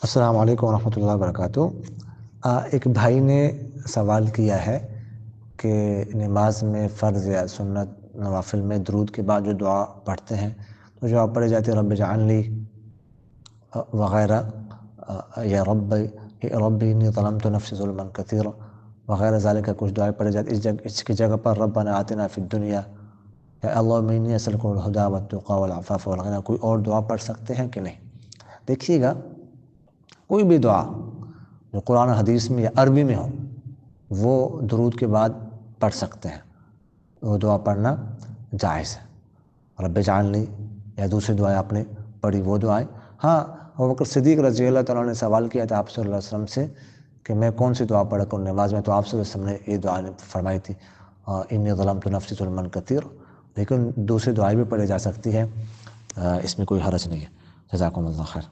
السلام علیکم ورحمۃ اللہ وبرکاتہ۔ ایک بھائی نے سوال کیا ہے کہ نماز میں فرض یا سنت نوافل میں درود کے بعد جو دعا پڑھتے ہیں تو جو پڑھی جاتی ہے رب اجعلنی وغیرہ، یا ربی انی ظلمت نفسی ظلما کثیرا وغیرہ ذالک کا کچھ دعائیں پڑھی جاتی اس کی جگہ پر ربنا آتنا فی الدنیا یا اللہم انی اسألک الہدی والتقی والعفاف والغنی کوئی اور دعا پڑھ سکتے ہیں کہ نہیں؟ دیکھیے گا، کوئی بھی دعا جو قرآن و حدیث میں یا عربی میں ہو وہ درود کے بعد پڑھ سکتے ہیں، وہ دعا پڑھنا جائز ہے۔ رب اجعلنی یا دوسری دعائیں آپ نے پڑھی وہ دعائیں، ہاں ابوبکر صدیق رضی اللہ تعالیٰ نے سوال کیا تھا آپ صلی اللہ علیہ وسلم سے کہ میں کون سی دعا پڑھا کروں نماز میں، تو آپ صلی اللہ علیہ وسلم نے یہ دعا فرمائی تھی انی ظلمت نفسی ظلما کثیرا، لیکن دوسری دعائیں بھی پڑھی جا سکتی ہیں، اس میں کوئی حرج نہیں ہے۔ جزاکم اللہ خیر۔